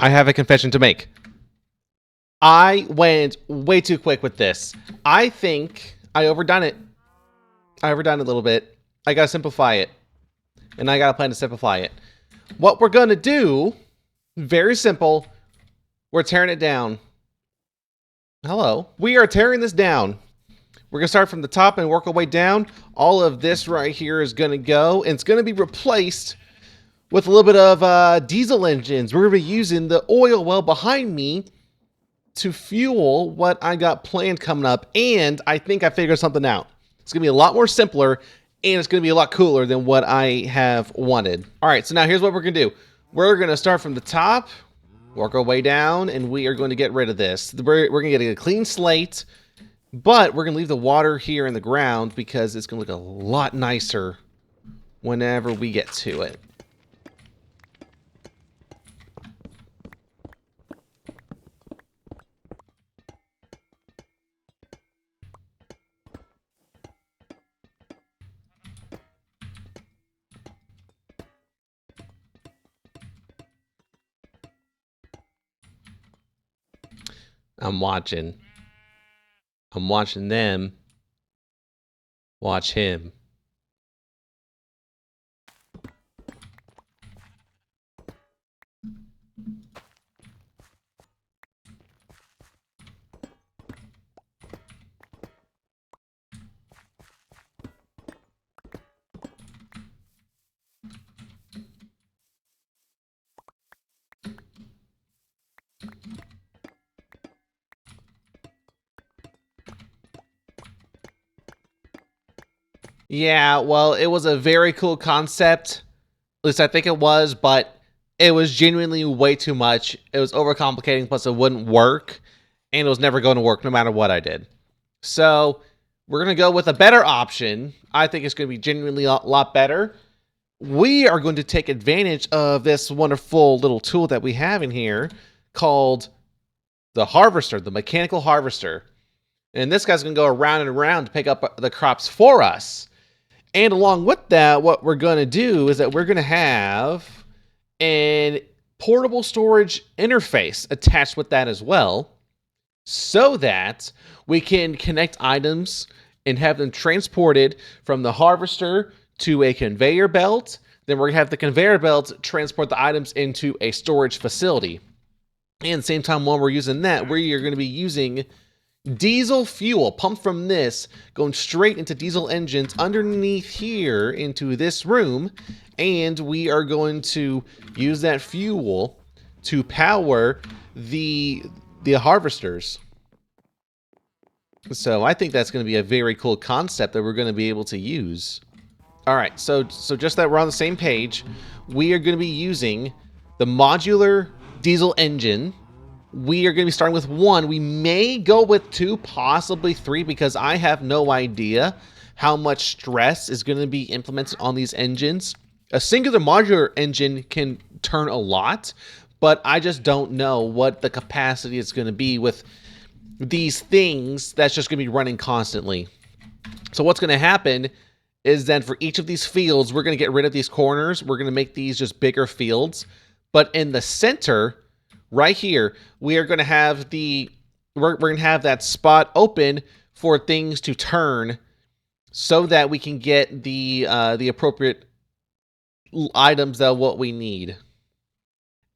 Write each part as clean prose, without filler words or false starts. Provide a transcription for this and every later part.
I have a confession to make. I went way too quick with this. I think I overdone it. I overdone it a little bit. I gotta simplify it. And I got a plan to simplify it. What we're gonna do, very simple, we're tearing it down. Hello. We are tearing this down. We're gonna start from the top and work our way down. All of this right here is gonna go, and it's gonna be replaced with a little bit of diesel engines. We're gonna be using the oil well behind me to fuel what I got planned coming up, and I think I figured something out. It's gonna be a lot more simpler, and it's gonna be a lot cooler than what I have wanted. All right, so now here's what we're gonna do. We're gonna start from the top, work our way down, and we are going to get rid of this. We're gonna get a clean slate, but we're gonna leave the water here in the ground because it's gonna look a lot nicer whenever we get to it. I'm watching them watch him. Yeah, well, it was a very cool concept. At least I think it was, but it was genuinely way too much. It was overcomplicating, plus it wouldn't work, and it was never going to work no matter what I did. So we're going to go with a better option. I think it's going to be genuinely a lot better. We are going to take advantage of this wonderful little tool that we have in here called the harvester, the mechanical harvester. And this guy's going to go around and around to pick up the crops for us. And along with that, what we're going to do is that we're going to have an portable storage interface attached with that as well, so that we can connect items and have them transported from the harvester to a conveyor belt. Then we're going to have the conveyor belt transport the items into a storage facility. And at the same time, while we're using that, we are going to be using diesel fuel pumped from this, going straight into diesel engines underneath here into this room, and we are going to use that fuel to power the harvesters. So I think that's going to be a very cool concept that we're going to be able to use. All right, so just that we're on the same page, we are going to be using the modular diesel engine. We are going to be starting with one. We may go with two, possibly three, because I have no idea how much stress is going to be implemented on these engines. A singular modular engine can turn a lot, but I just don't know what the capacity is going to be with these things that's just going to be running constantly. So what's going to happen is then for each of these fields, we're going to get rid of these corners. We're going to make these just bigger fields. But in the center, right here, we are going to have we're going to have that spot open for things to turn, so that we can get the appropriate items that what we need.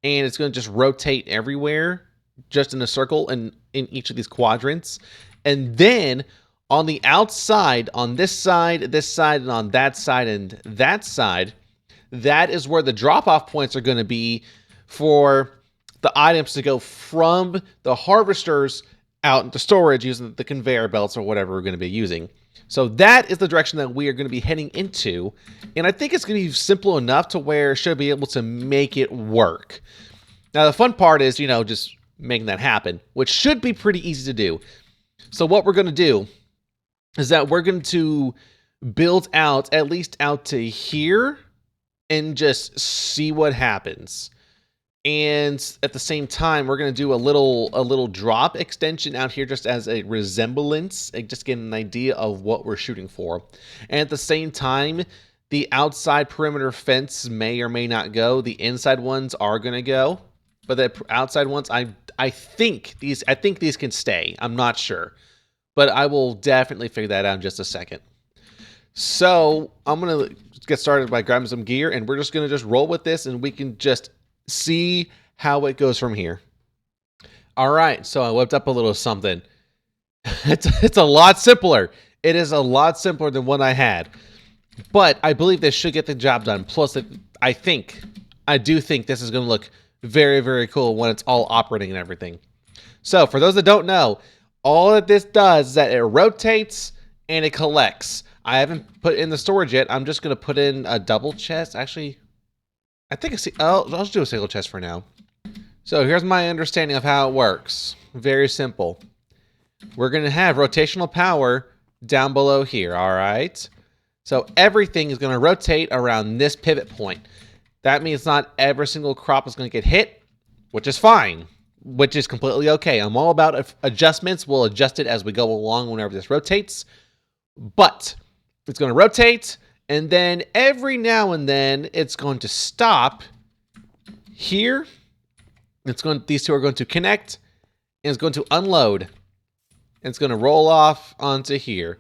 And it's going to just rotate everywhere, just in a circle and in each of these quadrants. And then on the outside, on this side, and on that side, and that side, that is where the drop-off points are going to be for the items to go from the harvesters out into storage using the conveyor belts or whatever we're going to be using. So that is the direction that we are going to be heading into. And I think it's going to be simple enough to where it should be able to make it work. Now, the fun part is, just making that happen, which should be pretty easy to do. So what we're going to do is that we're going to build out at least out to here and just see what happens. And at the same time, we're going to do a little drop extension out here just as a resemblance, and just get an idea of what we're shooting for. And at the same time, the outside perimeter fence may or may not go. The inside ones are going to go. but the outside ones, I think these can stay. I'm not sure, but I will definitely figure that out in just a second. So I'm gonna get started by grabbing some gear, and we're just gonna roll with this, and we can just see how it goes from here. All right, so I whipped up a little something. It's a lot simpler. It is a lot simpler than what I had, but I believe this should get the job done. Plus, I do think this is gonna look very, very cool when it's all operating and everything. So for those that don't know, all that this does is that it rotates and it collects. I haven't put in the storage yet. I'm just going to put in a double chest. Actually, I think I'll just do a single chest for now. So here's my understanding of how it works. Very simple. We're going to have rotational power down below here, all right? So everything is going to rotate around this pivot point. That means not every single crop is going to get hit, which is fine, which is completely okay. I'm all about adjustments. We'll adjust it as we go along whenever this rotates. But it's going to rotate, and then every now and then it's going to stop here. These two are going to connect, and it's going to unload. And it's going to roll off onto here.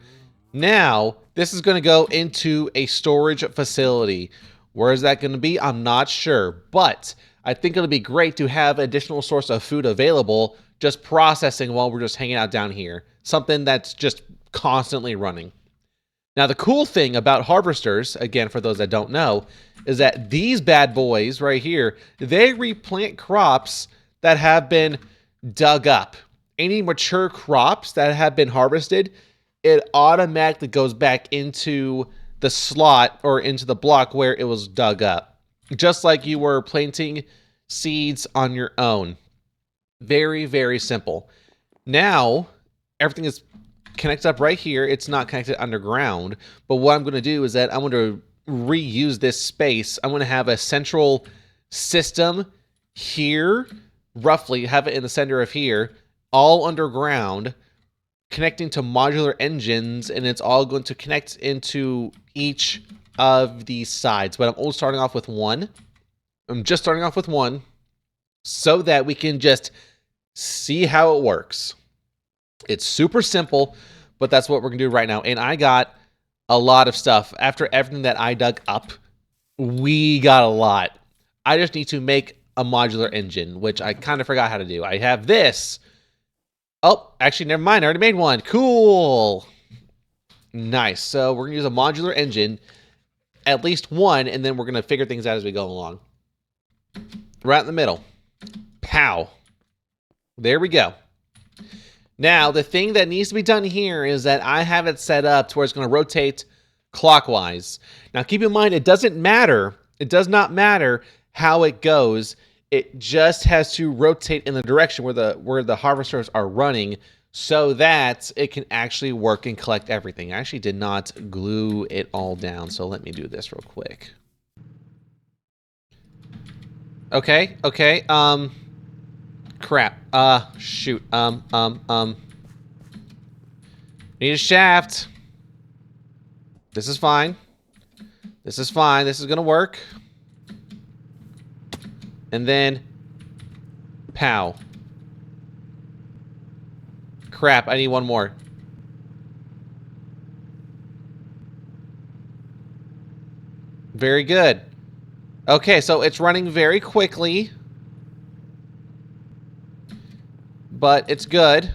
Now, this is going to go into a storage facility. Where is that going to be? I'm not sure, but I think it'll be great to have additional source of food available, just processing while we're just hanging out down here. Something that's just constantly running. Now, the cool thing about harvesters, again, for those that don't know, is that these bad boys right here, they replant crops that have been dug up. Any mature crops that have been harvested, it automatically goes back into the slot or into the block where it was dug up. Just like you were planting seeds on your own. Very, very simple. Now, everything is connected up right here. It's not connected underground. But what I'm going to do is that I'm going to reuse this space. I'm going to have a central system here, roughly have it in the center of here, all underground, connecting to modular engines, and it's all going to connect into each of these sides. But I'm only starting off with one. I'm just starting off with one so that we can just see how it works. It's super simple, but that's what we're going to do right now. And I got a lot of stuff. After everything that I dug up, we got a lot. I just need to make a modular engine, which I kind of forgot how to do. I have this. Oh, actually, never mind. I already made one. Cool. Nice. So we're going to use a modular engine, at least one, and then we're going to figure things out as we go along. Right in the middle. Pow. There we go. Now, the thing that needs to be done here is that I have it set up to where it's going to rotate clockwise. Now, keep in mind, it doesn't matter. It does not matter how it goes. It just has to rotate in the direction where the harvesters are running so that it can actually work and collect everything. I actually did not glue it all down, so let me do this real quick. Okay. Crap. Shoot. Need a shaft. This is fine. This is fine. This is gonna work. And then, pow. Crap, I need one more. Very good. Okay, so it's running very quickly. But it's good.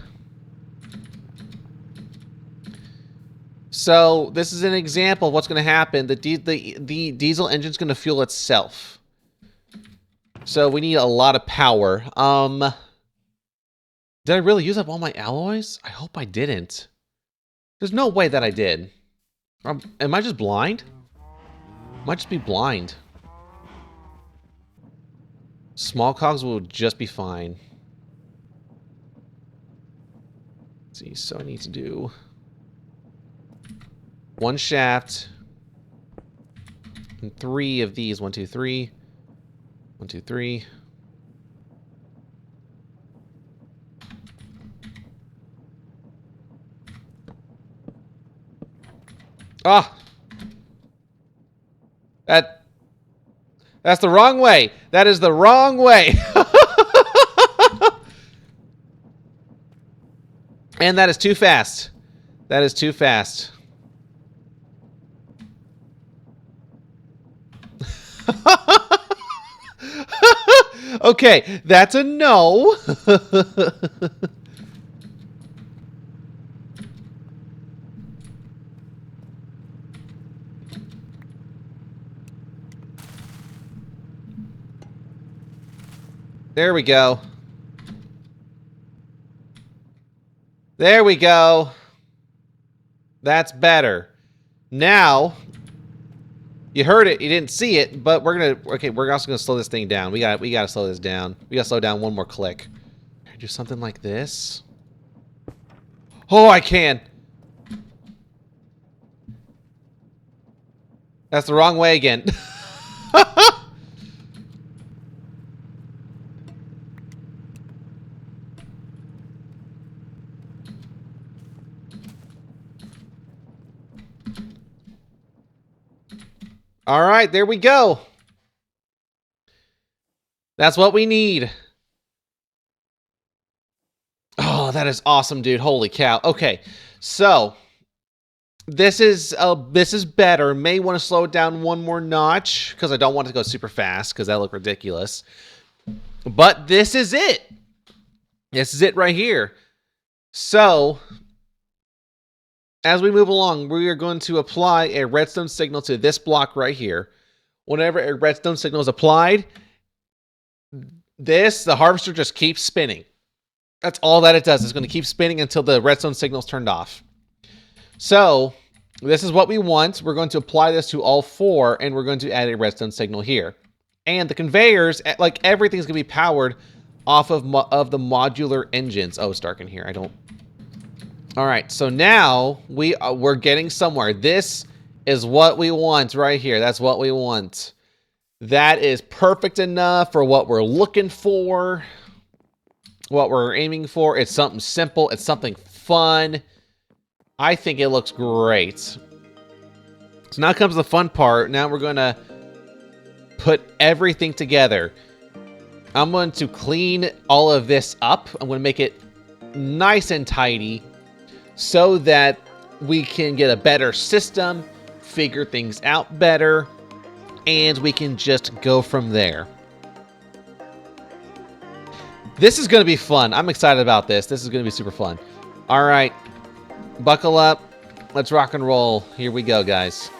So this is an example of what's going to happen. The diesel engine's going to fuel itself. So we need a lot of power. Did I really use up all my alloys? I hope I didn't. There's no way that I did. Am I just blind? Might just be blind. Small cogs will just be fine. Let's see, so I need to do one shaft and 3 of these. 1, 2, 3. 1, 2, 3. Ah! That's the wrong way. That is the wrong way. And that is too fast. That is too fast. Okay, that's a no. There we go. There we go. That's better. Now, you heard it, you didn't see it, but we're also gonna slow this thing down. We gotta slow this down. We gotta slow down one more click. Do something like this. Oh, I can. That's the wrong way again. All right, there we go. That's what we need. Oh, that is awesome, dude. Holy cow. Okay, so this is better. May want to slow it down one more notch because I don't want it to go super fast because that look ridiculous. But this is it. This is it right here. So as we move along, we are going to apply a redstone signal to this block right here. Whenever a redstone signal is applied, the harvester just keeps spinning. That's all that it does. It's going to keep spinning until the redstone signal is turned off. So this is what we want. We're going to apply this to all 4, and we're going to add a redstone signal here. And the conveyors, like everything's going to be powered off of the modular engines. Oh, it's dark in here. I don't... All right, so now we're getting somewhere. This is what we want right here. That's what we want. That is perfect enough for what we're looking for, what we're aiming for. It's something simple. It's something fun. I think it looks great. So now comes the fun part. Now we're going to put everything together. I'm going to clean all of this up. I'm going to make it nice and tidy, so that we can get a better system, figure things out better, and we can just go from there. This is going to be fun. I'm excited about this. This is going to be super fun. All right, buckle up. Let's rock and roll. Here we go, guys.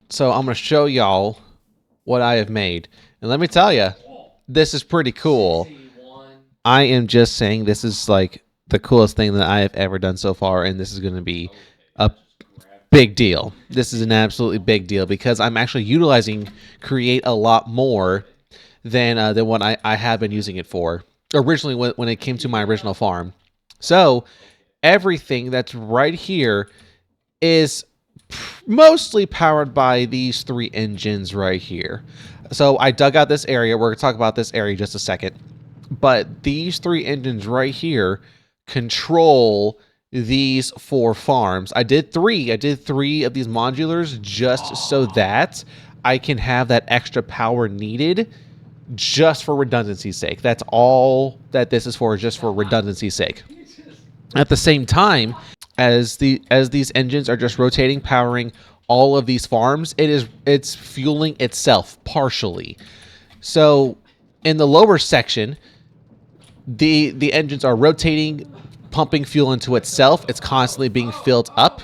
So I'm going to show y'all what I have made. And let me tell you, this is pretty cool. I am just saying this is like the coolest thing that I have ever done so far, and this is going to be a big deal. This is an absolutely big deal because I'm actually utilizing Create a lot more than what I have been using it for originally when it came to my original farm. So everything that's right here is mostly powered by these 3 engines right here. So I dug out this area. We're going to talk about this area in just a second. But these 3 engines right here control these 4 farms. I did 3 of these modulars just so that I can have that extra power needed just for redundancy's sake. That's all that this is for, just for redundancy's sake. At the same time, as these engines are just rotating, powering all of these farms, it's fueling itself partially. So in the lower section, the engines are rotating, pumping fuel into itself. It's constantly being filled up.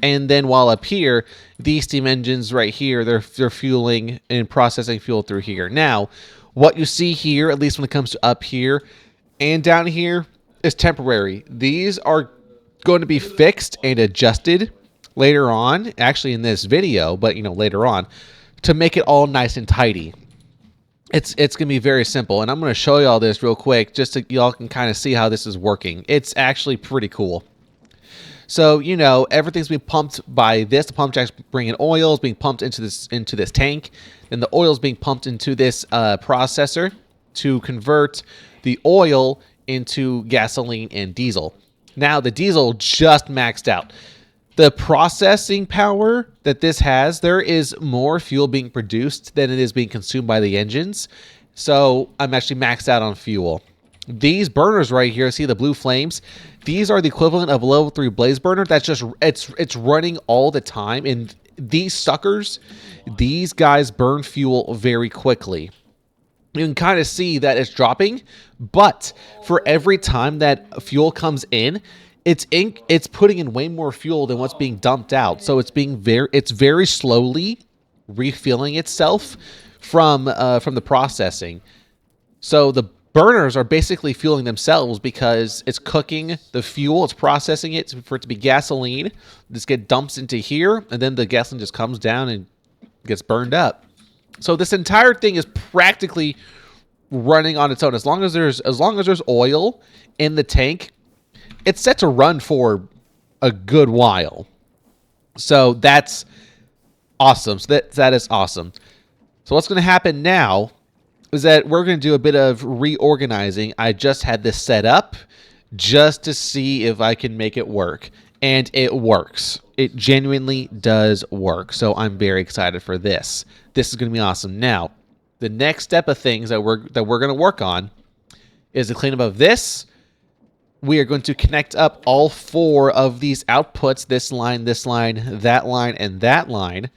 And then while up here, these steam engines right here, they're fueling and processing fuel through here. Now, what you see here, at least when it comes to up here and down here, is temporary. These are going to be fixed and adjusted later on, actually in this video, but later on, to make it all nice and tidy. It's going to be very simple, and I'm going to show you all this real quick just so y'all can kind of see how this is working. It's actually pretty cool. So, everything's being pumped by this. The pump jack's bringing oil, is being pumped into this tank. Then the oil is being pumped into this processor to convert the oil into gasoline and diesel. Now, the diesel just maxed out. The processing power that this has, there is more fuel being produced than it is being consumed by the engines. So I'm actually maxed out on fuel. These burners right here, see the blue flames? These are the equivalent of a level 3 blaze burner. That's just, it's running all the time. And these suckers, these guys burn fuel very quickly. You can kind of see that it's dropping, but for every time that fuel comes in, it's putting in way more fuel than what's being dumped out. So it's very slowly refilling itself from the processing. So the burners are basically fueling themselves because it's cooking the fuel, it's processing it for it to be gasoline. This gets dumped into here, and then the gasoline just comes down and gets burned up. So this entire thing is practically running on its own. As long as there's oil in the tank, it's set to run for a good while. So that's awesome. So that is awesome. So what's going to happen now is that we're going to do a bit of reorganizing. I just had this set up just to see if I can make it work. And it works. It genuinely does work. So I'm very excited for this. This is going to be awesome. Now, the next step of things that we're going to work on is the cleanup of this. We are going to connect up all 4 of these outputs, this line, that line, and that line,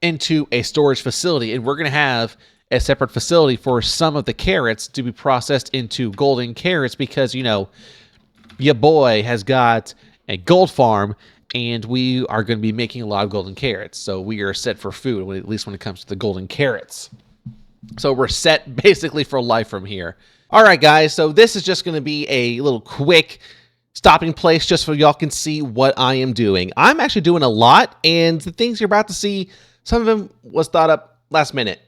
into a storage facility. And we're going to have a separate facility for some of the carrots to be processed into golden carrots because, your boy has got a gold farm, and we are going to be making a lot of golden carrots. So we are set for food, at least when it comes to the golden carrots. So we're set basically for life from here. All right, guys, so this is just going to be a little quick stopping place just so y'all can see what I am doing. I'm actually doing a lot, and the things you're about to see, some of them was thought up last minute.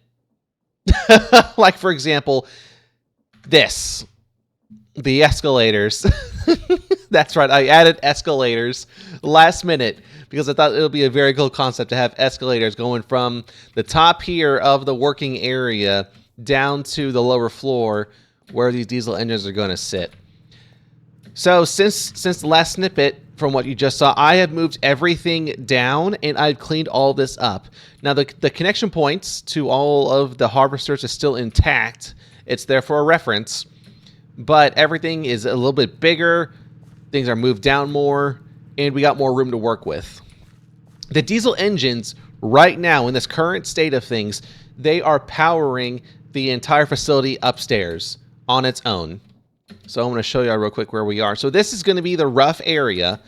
Like, for example, this. The escalators. That's right, I added escalators last minute because I thought it would be a very cool concept to have escalators going from the top here of the working area down to the lower floor where these diesel engines are going to sit. So since the last snippet from what you just saw, I have moved everything down and I've cleaned all this up. Now the connection points to all of the harvesters is still intact. It's there for a reference, but everything is a little bit bigger. Things are moved down more, and we got more room to work with. The diesel engines right now, in this current state of things, they are powering the entire facility upstairs on its own. So I'm going to show you real quick where we are. So this is going to be the rough area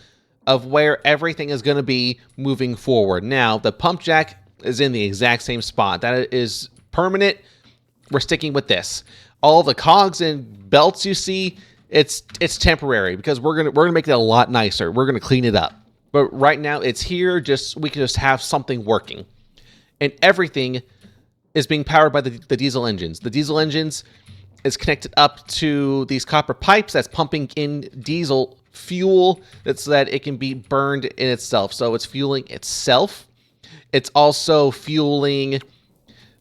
of where everything is going to be moving forward. Now, the pump jack is in the exact same spot. That is permanent. we're sticking with this. All the cogs and belts you see, it's temporary because we're gonna make it a lot nicer. We're gonna clean it up. But right now it's here. We can just have something working, and everything is being powered by the diesel engines. The diesel engines is connected up to these copper pipes that's pumping in diesel fuel so that it can be burned in itself. So it's fueling itself. It's also fueling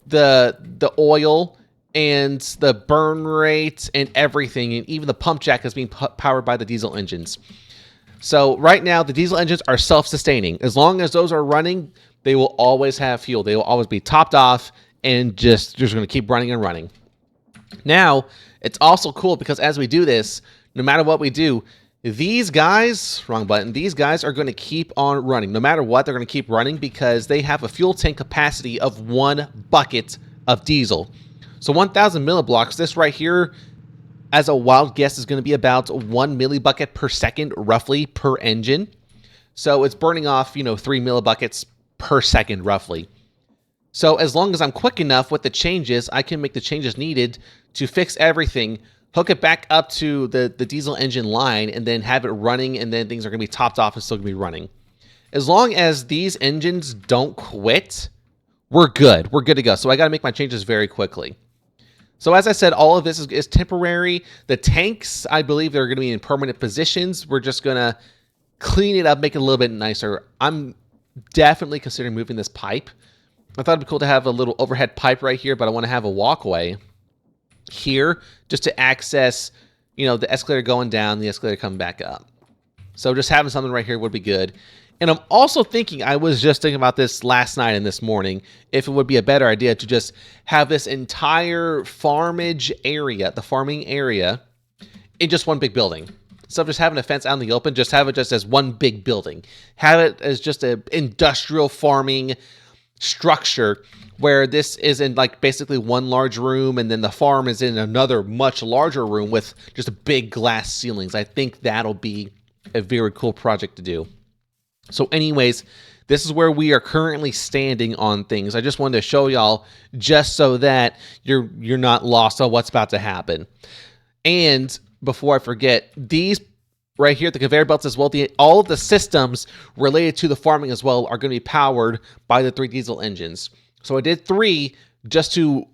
the oil and the burn rate and everything, and even the pump jack is being powered by the diesel engines. So right now, the diesel engines are self-sustaining. As long as those are running, they will always have fuel. They will always be topped off and just going to keep running and running. Now, it's also cool because as we do this, no matter what we do, these guys, wrong button, these guys are going to keep on running. No matter what, they're going to keep running because they have a fuel tank capacity of 1 bucket of diesel. So 1,000 milliblocks, this right here, as a wild guess, is going to be about 1 millibucket per second, roughly, per engine. So it's burning off, 3 millibuckets per second, roughly. So as long as I'm quick enough with the changes, I can make the changes needed to fix everything, hook it back up to the diesel engine line, and then have it running, and then things are going to be topped off and still going to be running. As long as these engines don't quit, we're good. We're good to go. So I got to make my changes very quickly. So as I said, all of this is temporary. The tanks, I believe they're going to be in permanent positions. We're just going to clean it up, make it a little bit nicer. I'm definitely considering moving this pipe. I thought it'd be cool to have a little overhead pipe right here, but I want to have a walkway here just to access, the escalator going down, the escalator coming back up. So just having something right here would be good. And I'm also thinking, I was just thinking about this last night and this morning, if it would be a better idea to just have this entire farming area, in just one big building. Instead of just having a fence out in the open, just have it just as one big building. Have it as just an industrial farming structure where this is in basically one large room, and then the farm is in another much larger room with just big glass ceilings. I think that'll be a very cool project to do. So anyways, this is where we are currently standing on things. I just wanted to show y'all just so that you're not lost on what's about to happen. And before I forget, these right here, the conveyor belts as well, all of the systems related to the farming as well are going to be powered by the 3 diesel engines. So I did 3 just to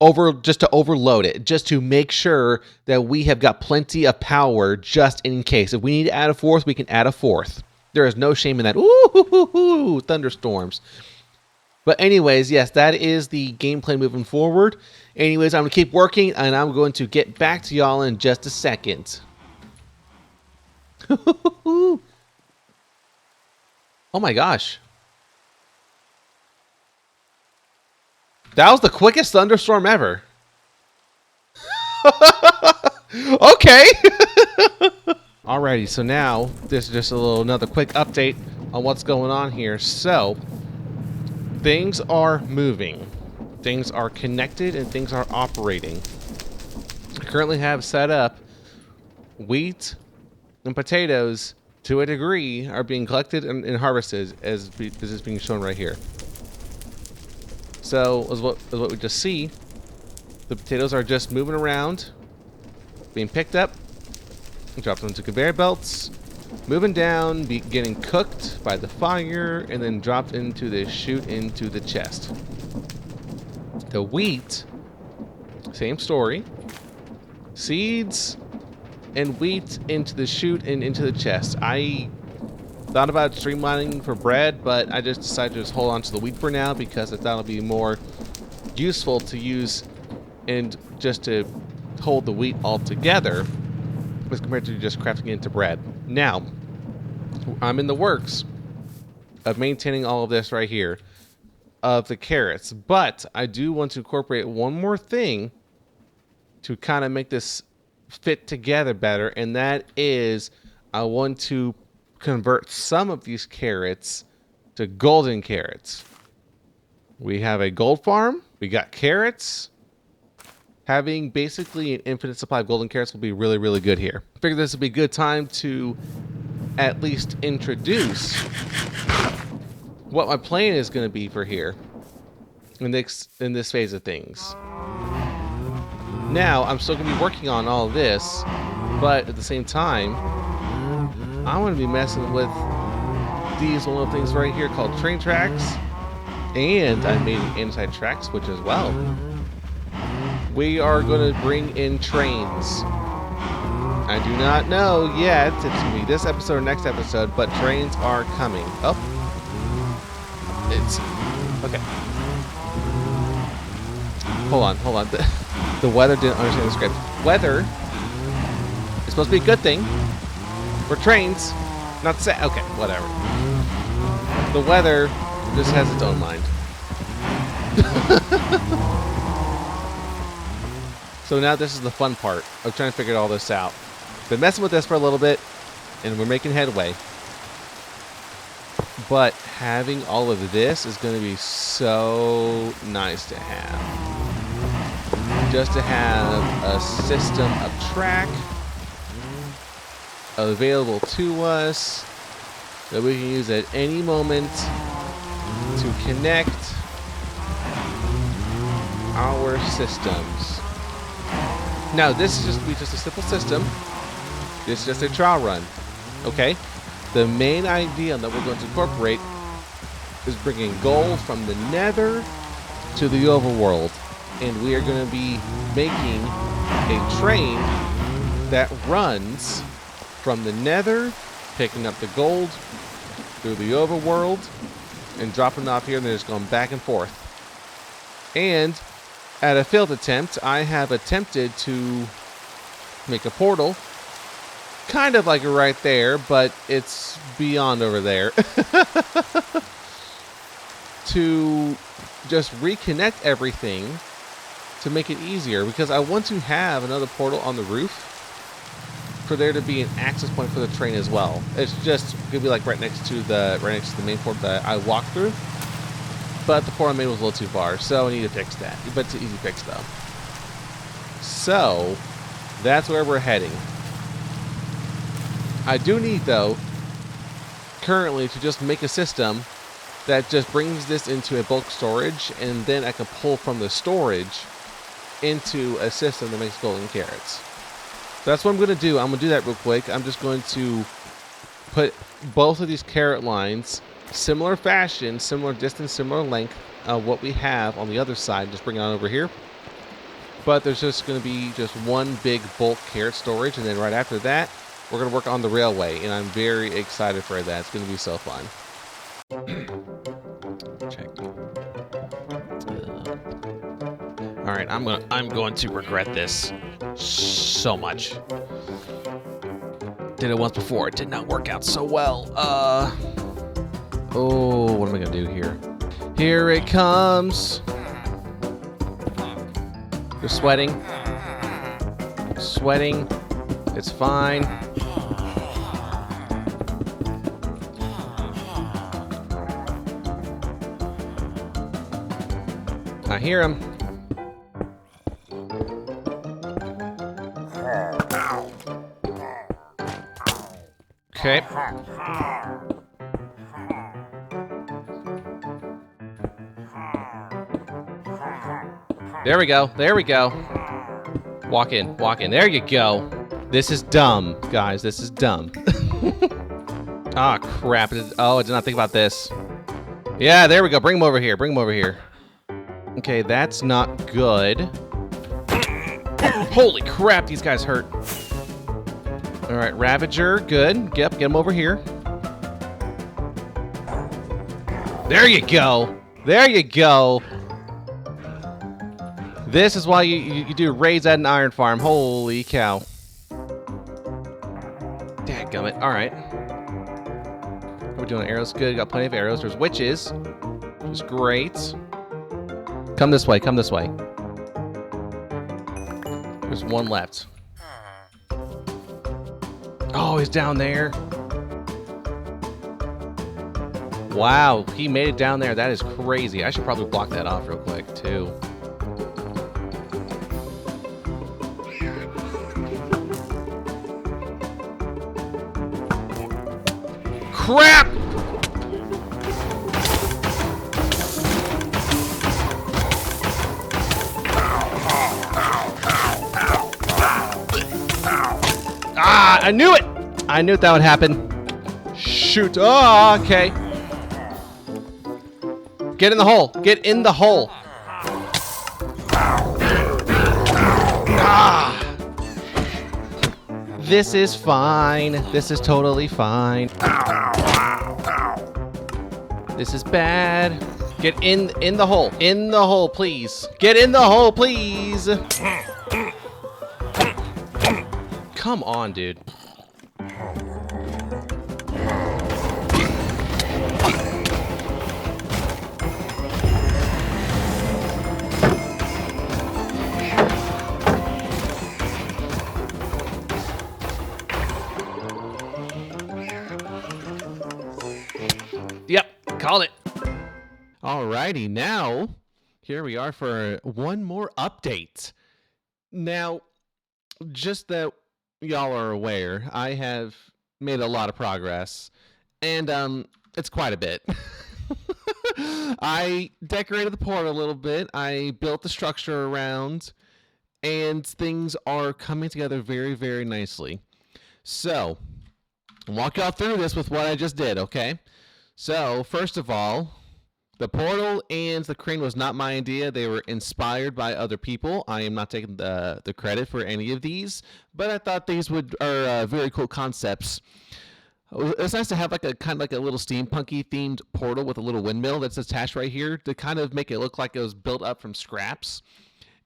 overload it, just to make sure that we have got plenty of power just in case. If we need to add a 4th, we can add a 4th. There is no shame in that. Ooh, thunderstorms. But anyways, yes, that is the gameplay moving forward. Anyways, I'm going to keep working, and I'm going to get back to y'all in just a second. Oh my gosh. That was the quickest thunderstorm ever. Okay. Alrighty, so now this is just another quick update on what's going on here. So things are moving, things are connected, and things are operating. I currently have set up wheat and potatoes to a degree are being collected and harvested as is being shown right here. So as what we just see, the potatoes are just moving around, being picked up, dropped onto conveyor belts, moving down, getting cooked by the fire, and then dropped into the chute into the chest. The wheat, same story. Seeds and wheat into the chute and into the chest. I thought about streamlining for bread, but I just decided to just hold on to the wheat for now because I thought it'll be more useful to use and just to hold the wheat all together as compared to just crafting it into bread. Now, I'm in the works of maintaining all of this right here of the carrots, but I do want to incorporate one more thing to kind of make this fit together better, and that is I want to convert some of these carrots to golden carrots. We have a gold farm, we got carrots. Having basically an infinite supply of golden carrots will be really, really good here. I figured this would be a good time to at least introduce what my plan is going to be for here in this phase of things. Now, I'm still going to be working on all of this, but at the same time, I want to be messing with these little things right here called train tracks, and I made an anti-track switch as well. We are going to bring in trains. I do not know yet if it's going to be this episode or next episode, but trains are coming. Oh. It's... Okay. Hold on. The weather didn't understand the script. Weather is supposed to be a good thing for trains, not sad. Okay, whatever. The weather just has its own mind. So now this is the fun part of trying to figure all this out. Been messing with this for a little bit, and we're making headway. But having all of this is going to be so nice to have. Just to have a system of track available to us that we can use at any moment to connect our systems. Now, this is just a simple system. This is just a trial run. Okay? The main idea that we're going to incorporate is bringing gold from the Nether to the overworld. And we are going to be making a train that runs from the Nether, picking up the gold through the overworld, and dropping it off here, and then just going back and forth. And at a failed attempt, I have attempted to make a portal, kind of like right there, but it's beyond over there, to just reconnect everything to make it easier, because I want to have another portal on the roof for there to be an access point for the train as well. It's just gonna be like right next to the main port that I walked through. But the port I made was a little too far, so I need to fix that. But it's an easy fix though. So that's where we're heading. I do need though currently to just make a system that just brings this into a bulk storage, and then I can pull from the storage into a system that makes golden carrots. So that's what I'm going to do. I'm going to do that real quick. I'm just going to put both of these carrot lines, similar fashion, similar distance, similar length of what we have on the other side, just bring it on over here. But there's just going to be just one big bulk carrot storage, and then right after that, we're going to work on the railway, and I'm very excited for that. It's going to be so fun. Check. All right, I'm going to regret this so much. Did it once before. It did not work out so well. Oh, what am I gonna do here? Here it comes. You're sweating. Sweating. It's fine. I hear him. Okay. There we go. There we go. Walk in. Walk in. There you go. This is dumb, guys. This is dumb. Ah, crap. Oh, I did not think about this. Yeah, there we go. Bring him over here. Bring him over here. Okay, that's not good. Holy crap, these guys hurt. All right, Ravager, good. Yep, get him over here. There you go. There you go. This is why you do raids at an iron farm. Holy cow. Dadgummit. All right. We're doing arrows. Good. Got plenty of arrows. There's witches, which is great. Come this way. Come this way. There's one left. Oh, he's down there. Wow, he made it down there. That is crazy. I should probably block that off real quick, too. Crap! I knew it! I knew that would happen. Shoot. Oh, okay. Get in the hole. Get in the hole. Ah. This is fine. This is totally fine. This is bad. Get in the hole. In the hole, please. Get in the hole, please. Come on, dude. Yep, called it. Alrighty, now here we are for one more update. Now, just that y'all are aware, I have made a lot of progress, and it's quite a bit. I decorated the port a little bit. I built the structure around, and things are coming together very, very nicely. So, I'll walk y'all through this with what I just did, okay? So, first of all, the portal and the crane was not my idea. They were inspired by other people. I am not taking the credit for any of these, but I thought these are very cool concepts. It's nice to have like a kind of like a little steampunky themed portal with a little windmill that's attached right here to kind of make it look like it was built up from scraps.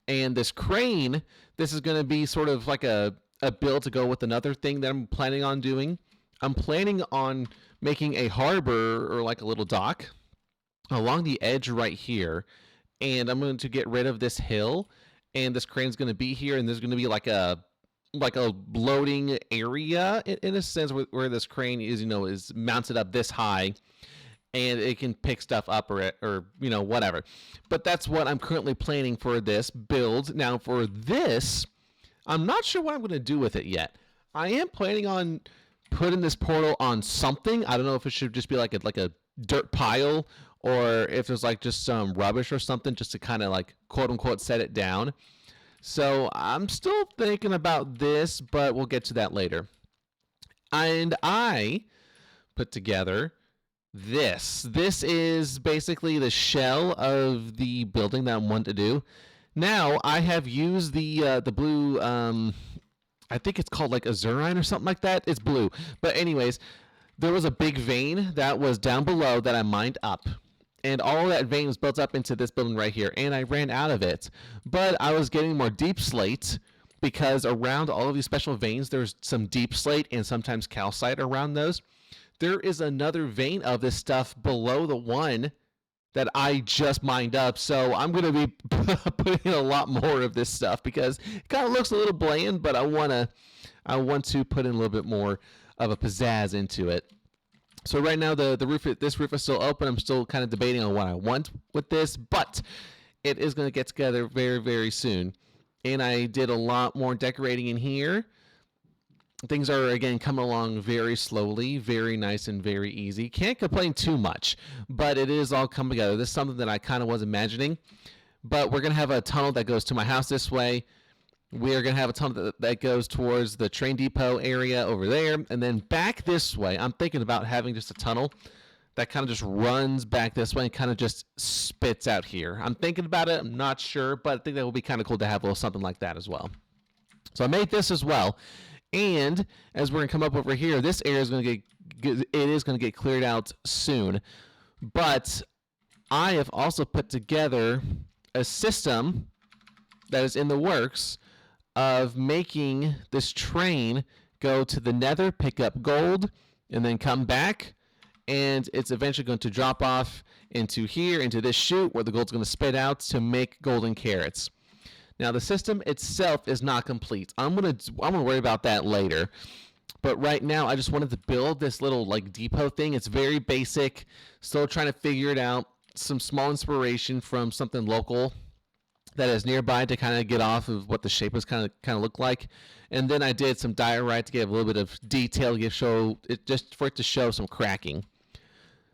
And this crane, this is going to be sort of like a build to go with another thing that I'm planning on doing. I'm planning on making a harbor or like a little dock along the edge right here, and I'm going to get rid of this hill, and this crane's going to be here, and there's going to be like a loading area in a sense where this crane is, is mounted up this high, and it can pick stuff up or whatever. But that's what I'm currently planning for this build. Now for this, I'm not sure what I'm going to do with it yet. I am planning on putting this portal on something. I don't know if it should just be like a dirt pile, or if there's like just some rubbish or something just to kind of like quote unquote set it down. So I'm still thinking about this, but we'll get to that later. And I put together this. This is basically the shell of the building that I want to do. Now I have used the blue, I think it's called like azurine or something like that. It's blue. But anyways, there was a big vein that was down below that I mined up. And all that vein was built up into this building right here. And I ran out of it. But I was getting more deep slate because around all of these special veins, there's some deep slate and sometimes calcite around those. There is another vein of this stuff below the one that I just mined up. So I'm going to be putting in a lot more of this stuff because it kind of looks a little bland, but I want to put in a little bit more of a pizzazz into it. So right now this roof is still open. I'm still kind of debating on what I want with this, but it is going to get together very, very soon. And I did a lot more decorating in here. Things are, again, coming along very slowly, very nice and very easy. Can't complain too much, but it is all coming together. This is something that I kind of was imagining, but we're going to have a tunnel that goes to my house this way. We are going to have a tunnel that goes towards the train depot area over there, and then back this way. I'm thinking about having just a tunnel that kind of just runs back this way and kind of just spits out here. I'm thinking about it. I'm not sure, but I think that would be kind of cool to have a little something like that as well. So I made this as well. And as we're going to come up over here, this area is going to get cleared out soon. But I have also put together a system that is in the works of making this train go to the nether, pick up gold, and then come back. And it's eventually going to drop off into here, into this chute where the gold's going to spit out to make golden carrots. Now the system itself is not complete. I'm gonna worry about that later. But right now I just wanted to build this little like depot thing. It's very basic. Still trying to figure it out. Some small inspiration from something local that is nearby to kind of get off of what the shape is kind of look like. And then I did some diorite to give a little bit of detail, just for it to show some cracking.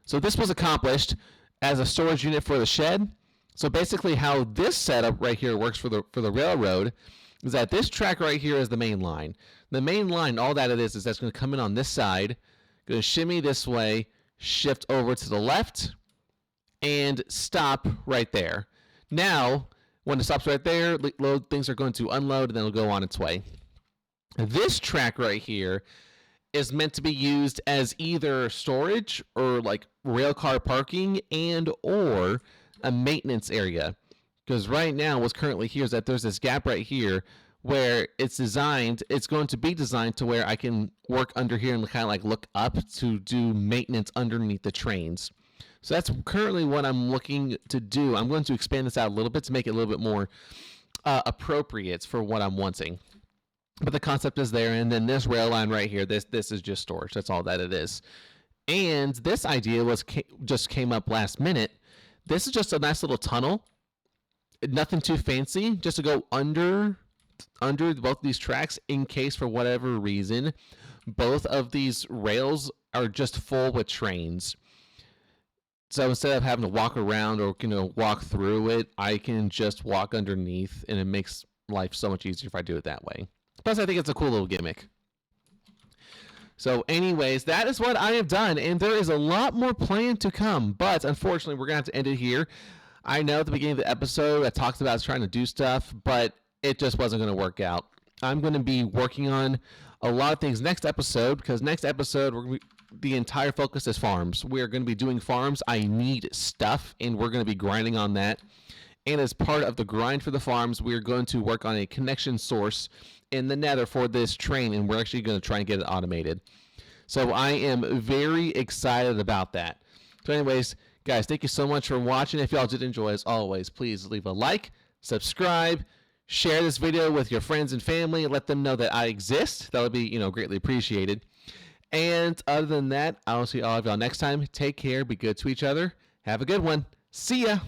So this was accomplished as a storage unit for the shed. So basically how this setup right here works for the railroad is that this track right here is the main line. The main line, all that it is that's going to come in on this side, going to shimmy this way, shift over to the left, and stop right there. Now, when it stops right there, load things are going to unload, and then it'll go on its way. This track right here is meant to be used as either storage or like rail car parking and or a maintenance area. Because right now, what's currently here is that there's this gap right here where it's going to be designed to where I can work under here and kind of like look up to do maintenance underneath the trains. So that's currently what I'm looking to do. I'm going to expand this out a little bit to make it a little bit more appropriate for what I'm wanting. But the concept is there, and then this rail line right here, this is just storage. That's all that it is. And this idea just came up last minute. This is just a nice little tunnel. Nothing too fancy, just to go under both these tracks in case for whatever reason both of these rails are just full with trains. So instead of having to walk around or walk through it, I can just walk underneath, and it makes life so much easier if I do it that way. Plus, I think it's a cool little gimmick. So anyways, that is what I have done, and there is a lot more planned to come, but unfortunately, we're going to have to end it here. I know at the beginning of the episode, I talked about trying to do stuff, but it just wasn't going to work out. I'm going to be working on a lot of things next episode, because next episode, the entire focus is farms. We're going to be doing farms. I need stuff, and we're going to be grinding on that. And as part of the grind for the farms, we're going to work on a connection source in the nether for this train, and we're actually going to try and get it automated. So I am very excited about that. So anyways, guys, thank you so much for watching. If y'all did enjoy, as always, please leave a like, subscribe, share this video with your friends and family, let them know that I exist. That would be, greatly appreciated. And other than that, I'll see all of y'all next time. Take care, be good to each other. Have a good one. See ya.